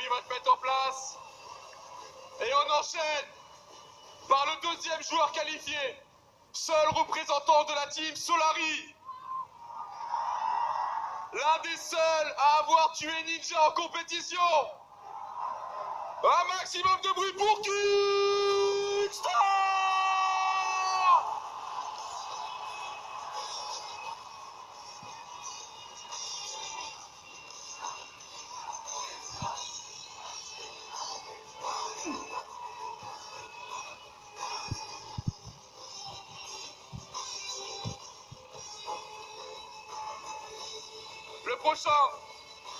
Zombie va se mettre en place. Et on enchaîne par le deuxième joueur qualifié. Seul représentant de la team Solari. L'un des seuls à avoir tué Ninja en compétition. Un maximum de bruit pour Kickstar. Le prochain,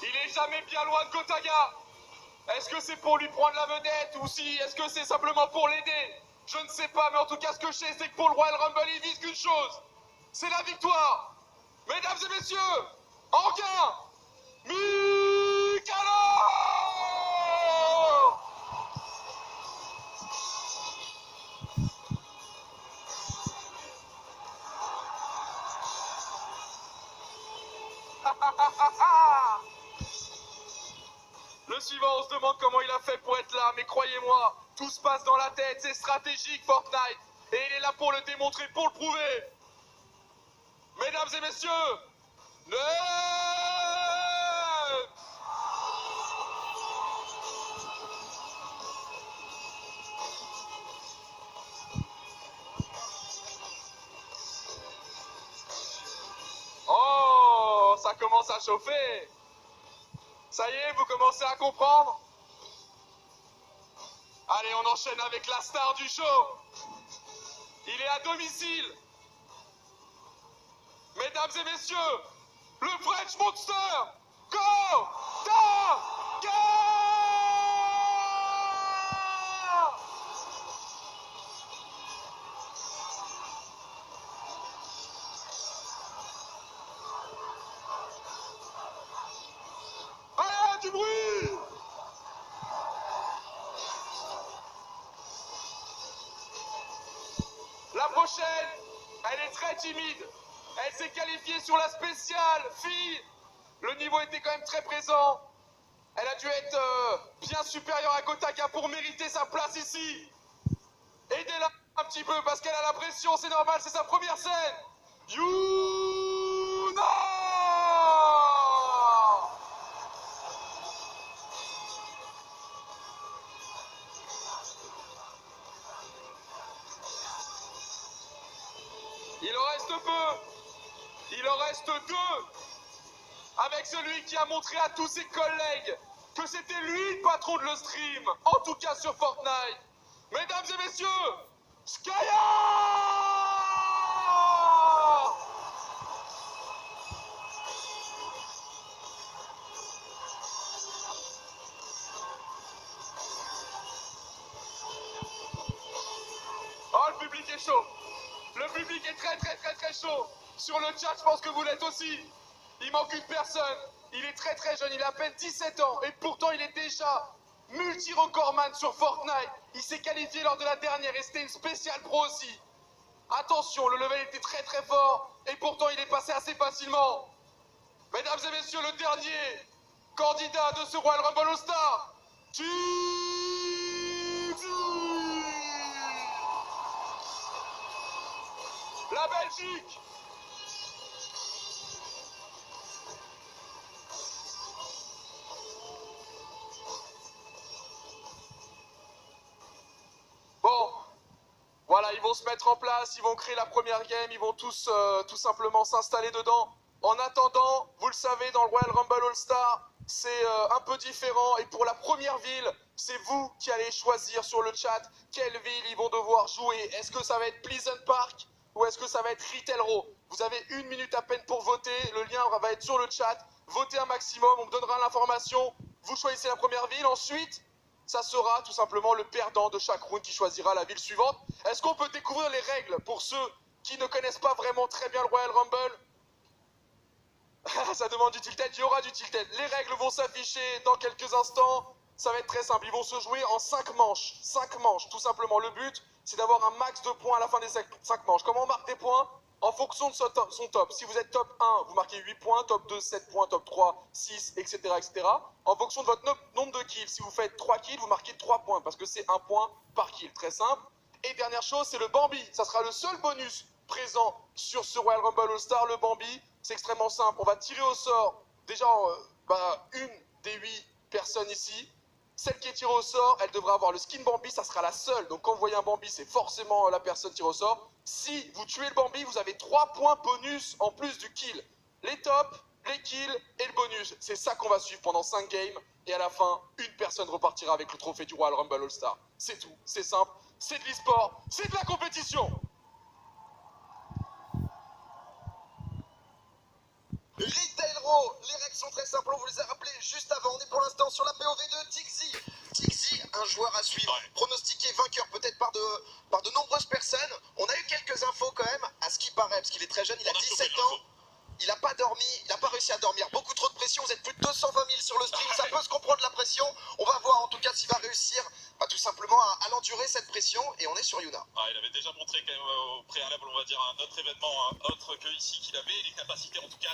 il est jamais bien loin de Gotaga. Est-ce que c'est pour lui prendre la vedette ou si est-ce que c'est simplement pour l'aider? Je ne sais pas, mais en tout cas ce que je sais c'est que pour le Royal Rumble il vise qu'une chose, c'est la victoire. Mesdames et messieurs, en gain, Mikalo! Le suivant, on se demande comment il a fait pour être là, mais croyez-moi, tout se passe dans la tête, c'est stratégique Fortnite, et il est là pour le démontrer, pour le prouver. Mesdames et messieurs, ne... Oh, ça commence à chauffer. Ça y est, vous commencez à comprendre? Allez, on enchaîne avec la star du show. Il est à domicile. Mesdames et messieurs, le French Monster, Gotaga! Allez, du bruit! La prochaine, elle est très timide. Elle s'est qualifiée sur la spéciale fille. Le niveau était quand même très présent. Elle a dû être bien supérieure à Gotaga pour mériter sa place ici. Aidez-la un petit peu parce qu'elle a la pression, c'est normal, c'est sa première scène. Yuna! Il en reste peu. Il en reste deux. Avec celui qui a montré à tous ses collègues que c'était lui le patron de le stream. En tout cas sur Fortnite. Mesdames et messieurs, Skaya! Oh, le public est chaud. Le public est très chaud. Sur le chat, je pense que vous l'êtes aussi. Il manque une personne. Il est très jeune, il a à peine 17 ans. Et pourtant, il est déjà multi-recordman sur Fortnite. Il s'est qualifié lors de la dernière et c'était une spéciale pro aussi. Attention, le level était très fort. Et pourtant, il est passé assez facilement. Mesdames et messieurs, le dernier candidat de ce Royal Rumble All-Star. La Belgique. Bon, voilà, ils vont se mettre en place, ils vont créer la première game, ils vont tous tout simplement s'installer dedans. En attendant, vous le savez, dans le Royal Rumble All-Star, c'est un peu différent. Et pour la première ville, c'est vous qui allez choisir sur le chat quelle ville ils vont devoir jouer. Est-ce que ça va être Pleasant Park ou est-ce que ça va être Retail Row? Vous avez 1 minute à peine pour voter, le lien va être sur le chat. Votez un maximum, on me donnera l'information. Vous choisissez la première ville, ensuite... ça sera tout simplement le perdant de chaque round qui choisira la ville suivante. Est-ce qu'on peut découvrir les règles pour ceux qui ne connaissent pas vraiment très bien le Royal Rumble? Ça demande du tilted, il y aura du tilted. Les règles vont s'afficher dans quelques instants. Ça va être très simple, ils vont se jouer en 5 manches. 5 manches, tout simplement. Le but, c'est d'avoir un max de points à la fin des 5 manches. Comment on marque des points? En fonction de son top, si vous êtes top 1, vous marquez 8 points, top 2, 7 points, top 3, 6, etc. etc. En fonction de votre nombre de kills, si vous faites 3 kills, vous marquez 3 points, parce que c'est 1 point par kill, très simple. Et dernière chose, c'est le Bambi. Ça sera le seul bonus présent sur ce Royal Rumble All-Star, le Bambi. C'est extrêmement simple. On va tirer au sort, déjà, une des 8 personnes ici. Celle qui est tirée au sort, elle devra avoir le skin Bambi, ça sera la seule. Donc quand vous voyez un Bambi, c'est forcément la personne tirée au sort. Si vous tuez le Bambi, vous avez 3 points bonus en plus du kill. Les tops, les kills et le bonus. C'est ça qu'on va suivre pendant 5 games. Et à la fin, une personne repartira avec le trophée du Royal Rumble All-Star. C'est tout, c'est simple, c'est de l'e-sport, c'est de la compétition. Retail Raw, les règles sont très simples, on vous les a rappelées juste avant. On est pour l'instant sur la POV de Tixi. Tixi, un joueur à suivre, pronostiqué vainqueur peut-être par de nombreuses personnes. On a eu quelques infos quand même, à ce qui paraît, parce qu'il est très jeune, il a 17 ans. Il n'a pas dormi, il n'a pas réussi à dormir. Beaucoup trop de pression, vous êtes plus de 220 000 sur le stream, ça peut se comprendre la pression. On va voir en tout cas s'il va réussir tout simplement à l'endurer cette pression. Et on est sur Yuna. Il avait déjà montré quand même au préalable, on va dire, un autre événement autre que ici, qu'il avait les capacités en tout cas,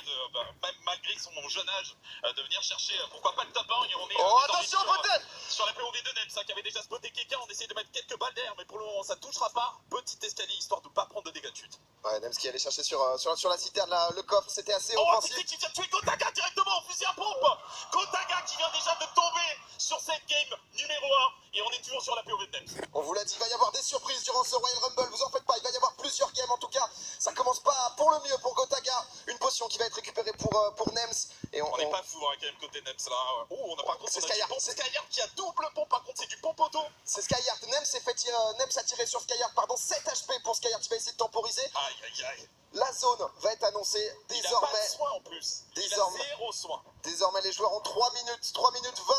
même malgré son jeune âge, de venir chercher, pourquoi pas le top 1. Et on est attention peut-être sur la POV de Nems, qui avait déjà spoté quelqu'un, on essaie de mettre quelques balles d'air, mais pour le moment ça ne touchera pas. Petit escalier histoire de ne pas prendre de dégâts de chute. Ouais, Nems qui allait chercher sur la citerne, le coffre, c'était assez offensif. offensif. Qui vient de tuer Gotaga directement en fusil à pompe. Gotaga qui vient déjà de tomber sur cette game numéro 1. Et on est toujours sur la POV de Nems. On vous l'a dit, il va y avoir des surprises durant ce Royal Rumble, vous en faites pas, il va y avoir plusieurs games en tout cas. Ça commence pas pour le mieux pour Gotaga. Une potion qui va être récupérée pour Nems. Et on n'est pas fou quand même côté Nems là. Oh, on a par contre c'est Skyhard. C'est Skyhard qui a double pompe, par contre c'est du pompe auto. C'est Skyhard. Nems a tiré sur Skyhard, 7 HP pour Skyhard qui va essayer de temporiser. Aïe aïe aïe. La zone va être annoncée désormais. Il a pas de soin en plus. Désormais, il a 0 soin. Désormais les joueurs ont 3 minutes 20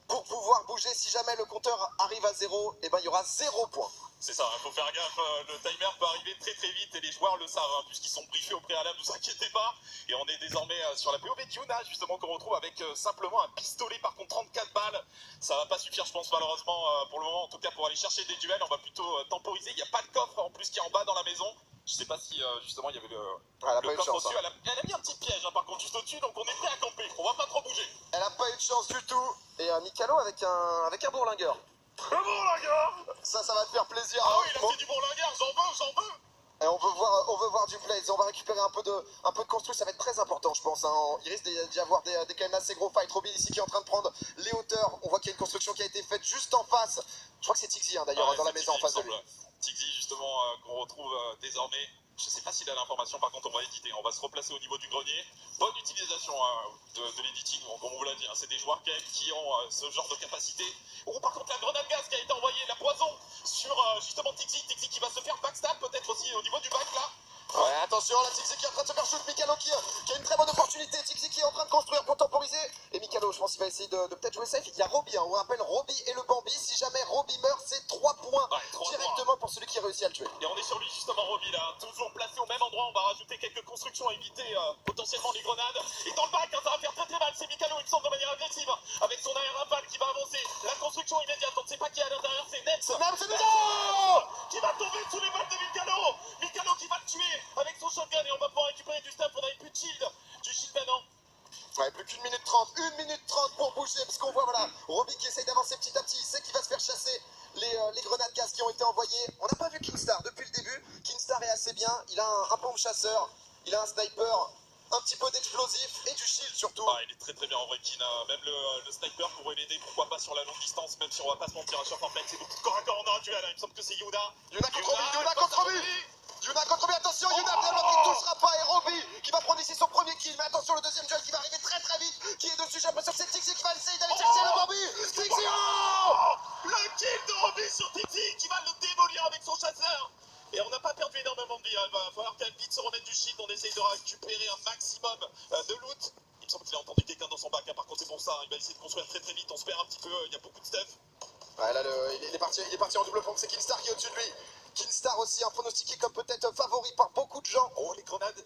pour pouvoir bouger. Si jamais le compteur arrive à 0, et ben il y aura 0 point. C'est ça, il faut faire gaffe, le timer peut arriver très très vite et les joueurs le savent, puisqu'ils sont briefés au préalable, ne vous inquiétez pas. Et on est désormais sur la POV de Yuna, justement, qu'on retrouve avec simplement un pistolet, par contre 34 balles. Ça va pas suffire, je pense, malheureusement, pour le moment, en tout cas pour aller chercher des duels. On va plutôt temporiser, il n'y a pas de coffre en plus qui est en bas dans la maison. Je sais pas si justement il y avait le coffre au-dessus. Elle a mis un petit piège par contre juste au-dessus, donc on est prêt à camper, on va pas trop bouger. Elle a pas eu de chance du tout. Et Mikalo avec un bourlingueur. Le bourlingueur. Ça va te faire plaisir. Ah oui, il a fait du bourlingueur, j'en veux. Et on veut voir du blaze, on va récupérer un peu de construction, ça va être très important je pense. Il risque d'y avoir des quand même assez gros fights. Robin ici qui est en train de prendre les hauteurs, on voit qu'il y a une construction qui a été faite juste en face. Je crois que c'est Tixi d'ailleurs dans la maison en face de lui. Tixi justement qu'on retrouve désormais. Je sais pas s'il a l'information, par contre on va éditer, on va se replacer au niveau du grenier. Bonne utilisation de l'editing, comme on vous l'a dit, c'est des joueurs quand même qui ont ce genre de capacité. Oh, par contre la grenade gaz qui a été envoyée, la poison sur justement Tixi qui va se faire backstab peut-être aussi au niveau du back là. Ouais, attention, la Tixi qui est en train de se faire shoot, Mikalo qui a une très bonne opportunité, Tixi qui est en train de construire pour temporiser. Et Mikalo, je pense qu'il va essayer de peut-être jouer safe. Il y a Robbie, on rappelle Robbie et le Bambi. Si jamais Robbie meurt, c'est 3 points directement pour celui qui a réussi à le tuer. Et on est sur lui justement, Robbie là, toujours placé au même endroit. On va rajouter quelques constructions, éviter potentiellement les grenades. Et dans le bac, ça va faire très très mal. C'est Mikalo, il semble de manière agressive, avec son air rafale qui va avancer. La construction immédiate, on ne sait pas qui est à l'intérieur, c'est Nems. C'est Mikalo qui va tomber sous les balles de Mikalo. Mikalo qui va le tuer avec son shotgun et on va pouvoir récupérer du stuff. On avait plus de shield, du shield maintenant. Ouais, plus qu'une minute 30, 1 minute 30 pour bouger, parce qu'on voit, voilà, Robbie qui essaye d'avancer petit à petit, il sait qu'il va se faire chasser les grenades gaz qui ont été envoyées. On n'a pas vu Kingstar depuis le début, Kingstar est assez bien, il a un pompe chasseur, il a un sniper, un petit peu d'explosif et du shield surtout. Il est très très bien en vrai, Kin, même le sniper pourrait l'aider, pourquoi pas sur la longue distance, même si on va pas se mentir, à chaque fois c'est beaucoup de corps à corps, on a un duel, il me semble que c'est Yuna. Yuna contre lui, attention, Yuna vraiment qui ne touchera pas et Robbie qui va prendre ici son premier kill, mais attention le deuxième duel qui va arriver très très vite, qui est dessus, j'ai l'impression que c'est Tixi qui va essayer d'aller chercher le Bambi. Tixi, le kill de Robbie sur Tixi qui va le démolir avec son chasseur. Et on n'a pas perdu énormément de vie, il va falloir qu'elle vite se remettre du shield, on essaye de récupérer un maximum de loot. Il me semble qu'il a entendu quelqu'un dans son bac, par contre c'est pour ça, il va essayer de construire très très vite, on se perd un petit peu, il y a beaucoup de stuff. Ouais là il est parti en double pompe, c'est Kingstar qui est au-dessus de lui. Kingstar aussi, un pronostiqué comme peut-être favori par beaucoup de gens. Oh les grenades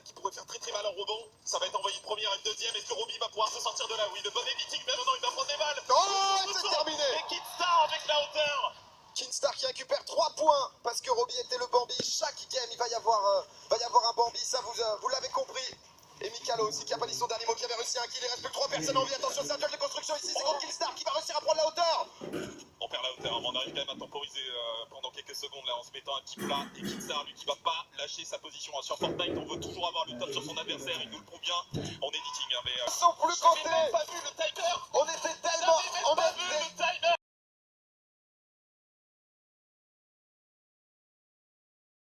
qui pourraient faire très très mal en rebond. Ça va être envoyé une première et une deuxième. Est-ce que Robbie va pouvoir se sortir de là? Oui, le bon editing, mais non, il va prendre des balles. Oh, c'est terminé. Et Kingstar avec la hauteur. Kingstar qui récupère 3 points parce que Robbie était le Bambi. Chaque game, il va y avoir un ça vous l'avez compris. Et Mikalo aussi qui a pas dit son dernier mot, qui avait réussi un kill. Il reste plus que 3 personnes en vie. Attention, c'est un job de construction ici. C'est contre Killstar qui va réussir à prendre la hauteur. On perd la hauteur, mais on arrive quand même à temporiser pendant quelques secondes là en se mettant un petit plat. Et Killstar, lui, qui va pas lâcher sa position. Sur Fortnite, on veut toujours avoir le top sur son adversaire. Il nous le prouve bien. On est editing, mais Ils sont plus j'avais comptés. même pas vu le time